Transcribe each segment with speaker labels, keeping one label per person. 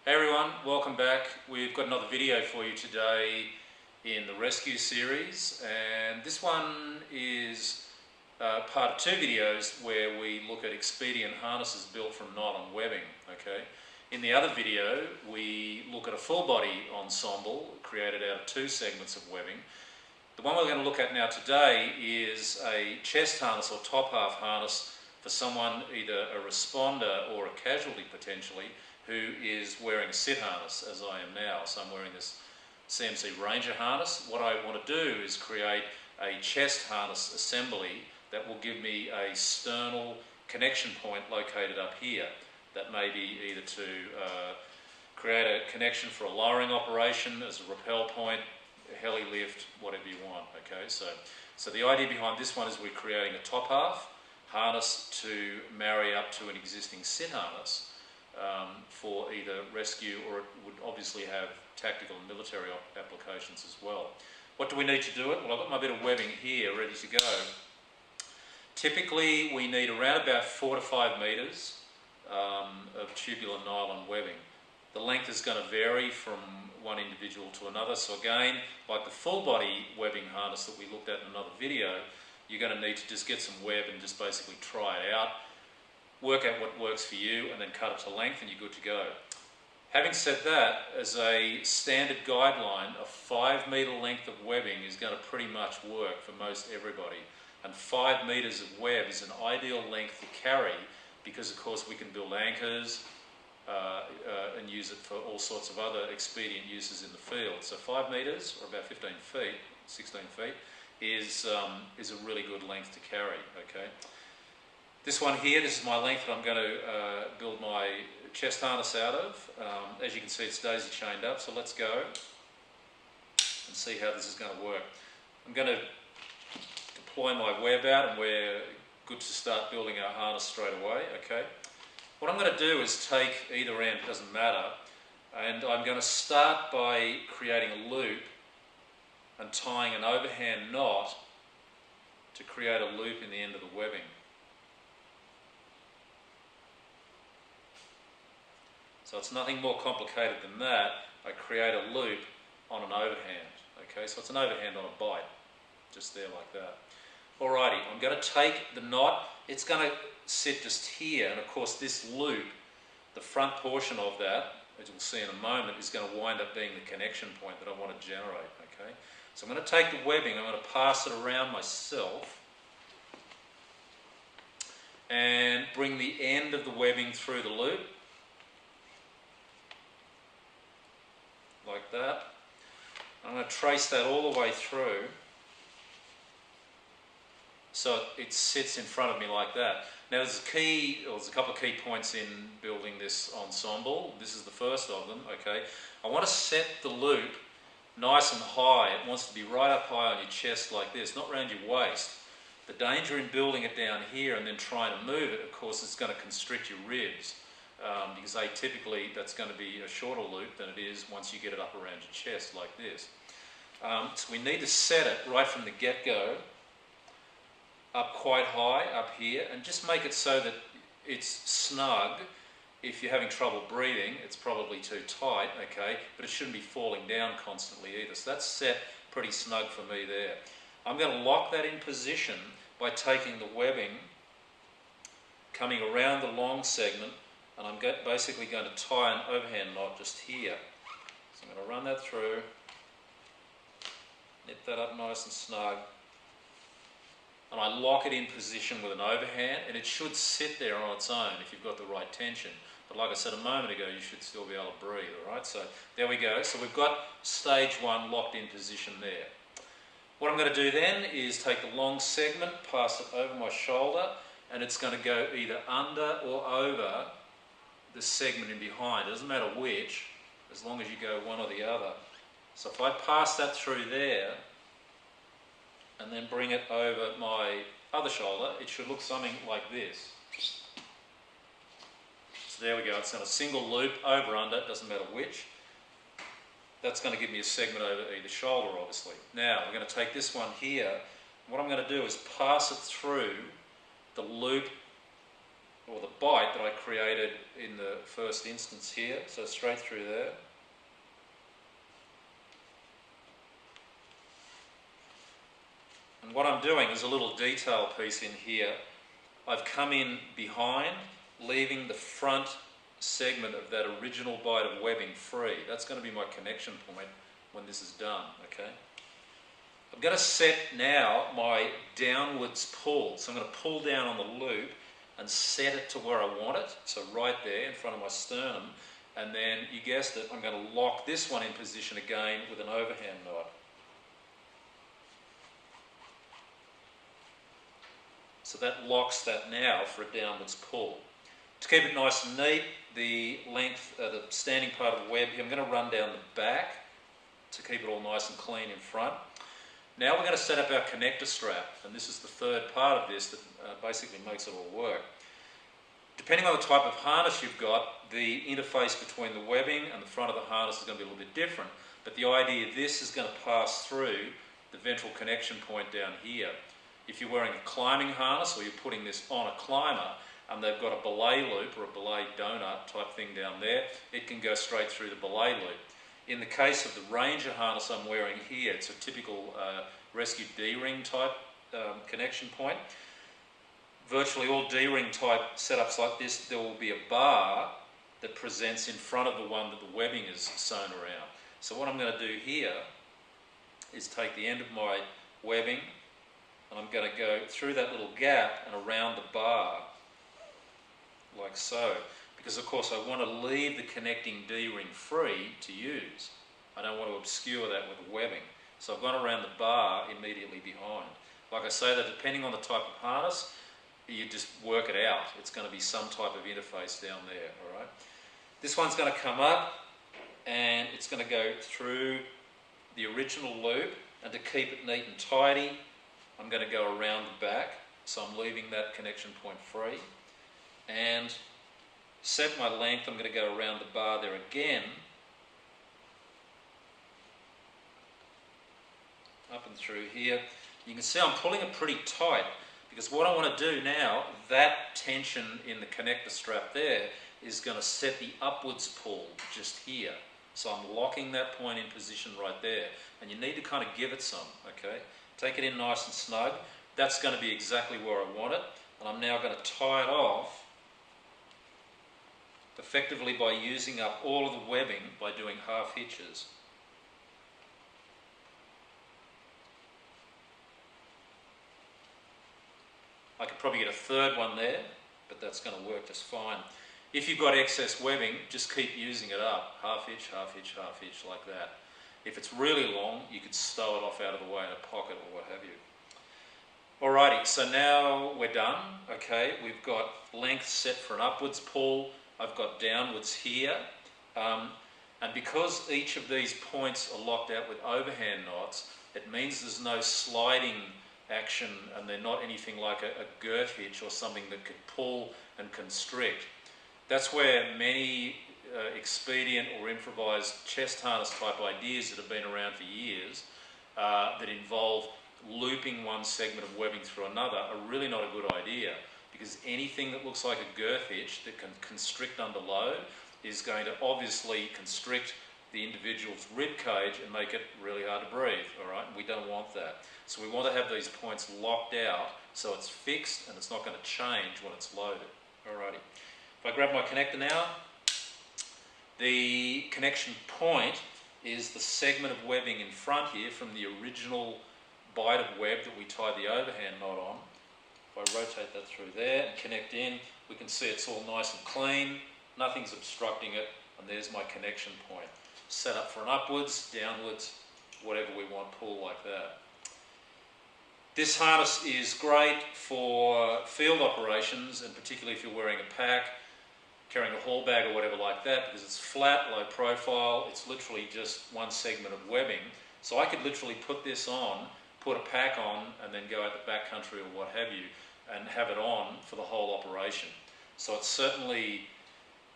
Speaker 1: Hey everyone, welcome back. We've got another video for you today in the rescue series, and this one is part of two videos where we look at expedient harnesses built from nylon webbing. Okay. In the other video we look at a full body ensemble created out of two segments of webbing. The one we're going to look at now today is a chest harness or top half harness for someone, either a responder or a casualty potentially, who is wearing a sit harness, as I am now. So I'm wearing this CMC Ranger harness. What I want to do is create a chest harness assembly that will give me a sternal connection point located up here. That may be either to create a connection for a lowering operation as a rappel point, a heli lift, whatever you want. Okay, so the idea behind this one is we're creating a top half harness to marry up to an existing sit harness for either rescue, or it would obviously have tactical and military applications as well. What do we need to do it? Well, I've got my bit of webbing here ready to go. Typically we need around about 4 to 5 metres of tubular nylon webbing. The length is going to vary from one individual to another, so again, like the full body webbing harness that we looked at in another video, you're going to need to just get some web and just basically try it out, work out what works for you, and then cut it to length and you're good to go. Having said that, as a standard guideline, a 5 metre length of webbing is going to pretty much work for most everybody. And 5 metres of web is an ideal length to carry because, of course, we can build anchors and use it for all sorts of other expedient uses in the field. So 5 metres, or about 15 feet, 16 feet, is a really good length to carry. Okay. This one here, this is my length that I'm going to build my chest harness out of. As you can see, it's daisy chained up, so let's go and see how this is going to work. I'm going to deploy my web out, and we're good to start building our harness straight away. Okay. What I'm going to do is take either end, it doesn't matter, and I'm going to start by creating a loop and tying an overhand knot to create a loop in the end of the webbing. So it's nothing more complicated than that. I create a loop on an overhand. Okay, so it's an overhand on a bite, just there like that. Alrighty, I'm going to take the knot. It's going to sit just here, and of course this loop, the front portion of that, as we'll see in a moment, is going to wind up being the connection point that I want to generate. Okay, so I'm going to take the webbing, I'm going to pass it around myself and bring the end of the webbing through the loop. Like that. I'm going to trace that all the way through so it sits in front of me like that. Now there's a couple of key points in building this ensemble. This is the first of them. Okay, I want to set the loop nice and high. It wants to be right up high on your chest like this, not around your waist. The danger in building it down here and then trying to move it, of course, it's going to constrict your ribs. Because typically that's going to be a shorter loop than it is once you get it up around your chest like this. So we need to set it right from the get-go up quite high up here, and just make it so that it's snug. If you're having trouble breathing, it's probably too tight, okay, but it shouldn't be falling down constantly either. So that's set pretty snug for me there. I'm going to lock that in position by taking the webbing, coming around the long segment, and I'm basically going to tie an overhand knot just here. So I'm going to run that through, knit that up nice and snug, and I lock it in position with an overhand, and it should sit there on its own if you've got the right tension. But like I said a moment ago, you should still be able to breathe, alright? So there we go. So we've got stage one locked in position there. What I'm going to do then is take the long segment, pass it over my shoulder, and it's going to go either under or over the segment in behind. It doesn't matter which, as long as you go one or the other. So if I pass that through there and then bring it over my other shoulder, it should look something like this. So there we go, it's on a single loop, over, under, it doesn't matter which. That's going to give me a segment over either shoulder, obviously. Now we're going to take this one here. What I'm going to do is pass it through the loop or the bite that I created in the first instance here, so straight through there. And what I'm doing is a little detail piece in here. I've come in behind, leaving the front segment of that original bite of webbing free. That's going to be my connection point when this is done, okay? I'm going to set now my downwards pull. So I'm going to pull down on the loop and set it to where I want it. So right there in front of my sternum. And then, you guessed it, I'm going to lock this one in position again with an overhand knot. So that locks that now for a downwards pull. To keep it nice and neat, the length, the standing part of the web here, I'm going to run down the back to keep it all nice and clean in front. Now we're going to set up our connector strap, and this is the third part of this that basically makes it all work. Depending on the type of harness you've got, the interface between the webbing and the front of the harness is going to be a little bit different. But the idea of this is going to pass through the ventral connection point down here. If you're wearing a climbing harness or you're putting this on a climber and they've got a belay loop or a belay donut type thing down there, it can go straight through the belay loop. In the case of the Ranger harness I'm wearing here, it's a typical rescue D-ring type connection point. Virtually all D-ring type setups like this, there will be a bar that presents in front of the one that the webbing is sewn around. So what I'm going to do here is take the end of my webbing and I'm going to go through that little gap and around the bar, like so. Because of course I want to leave the connecting D-ring free to use. I don't want to obscure that with webbing. So I've gone around the bar immediately behind. Like I say, that depending on the type of harness, you just work it out. It's going to be some type of interface down there, all right? This one's going to come up and it's going to go through the original loop, and to keep it neat and tidy, I'm going to go around the back, so I'm leaving that connection point free, and set my length. I'm going to go around the bar there again, up and through here. You can see I'm pulling it pretty tight, because what I want to do now, that tension in the connector strap there is going to set the upwards pull just here. So I'm locking that point in position right there, and you need to kind of give it some, okay? Take it in nice and snug. That's going to be exactly where I want it, and I'm now going to tie it off effectively by using up all of the webbing by doing half hitches. I could probably get a third one there, but that's going to work just fine. If you've got excess webbing, just keep using it up. Half hitch, half hitch, half hitch, like that. If it's really long, you could stow it off out of the way in a pocket or what have you. Alrighty, so now we're done. Okay, we've got length set for an upwards pull. I've got downwards here. And because each of these points are locked out with overhand knots, it means there's no sliding action, and they're not anything like a girt hitch or something that could pull and constrict. That's where many expedient or improvised chest harness type ideas that have been around for years that involve looping one segment of webbing through another are really not a good idea, because anything that looks like a girth hitch that can constrict under load is going to obviously constrict the individual's rib cage and make it really hard to breathe, all right? We don't want that. So we want to have these points locked out so it's fixed and it's not going to change when it's loaded, alrighty. If I grab my connector now, the connection point is the segment of webbing in front here from the original bite of web that we tied the overhand knot on. If I rotate that through there and connect in, we can see it's all nice and clean, nothing's obstructing it, and there's my connection point. Set up for an upwards, downwards, whatever we want, pull like that. This harness is great for field operations, and particularly if you're wearing a pack, carrying a haul bag or whatever like that, because it's flat, low profile, it's literally just one segment of webbing. So I could literally put this on, put a pack on, and then go out the backcountry or what have you, and have it on for the whole operation. So it certainly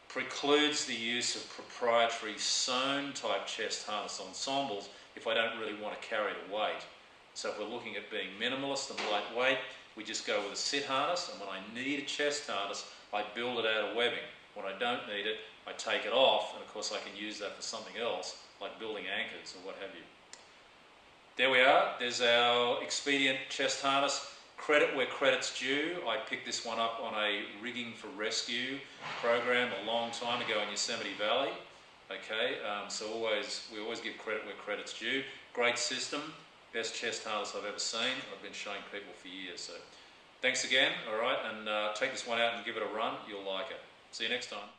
Speaker 1: precludes the use of proprietary sewn type chest harness ensembles if I don't really want to carry the weight. So if we're looking at being minimalist and lightweight, we just go with a sit harness, and when I need a chest harness, I build it out of webbing. When I don't need it, I take it off, and of course I can use that for something else, like building anchors or what have you. There we are. There's our Expedient chest harness. Credit where credit's due. I picked this one up on a Rigging for Rescue program a long time ago in Yosemite Valley. Okay, so we always give credit where credit's due. Great system, best chest harness I've ever seen. I've been showing people for years. So thanks again, all right, and take this one out and give it a run. You'll like it. See you next time.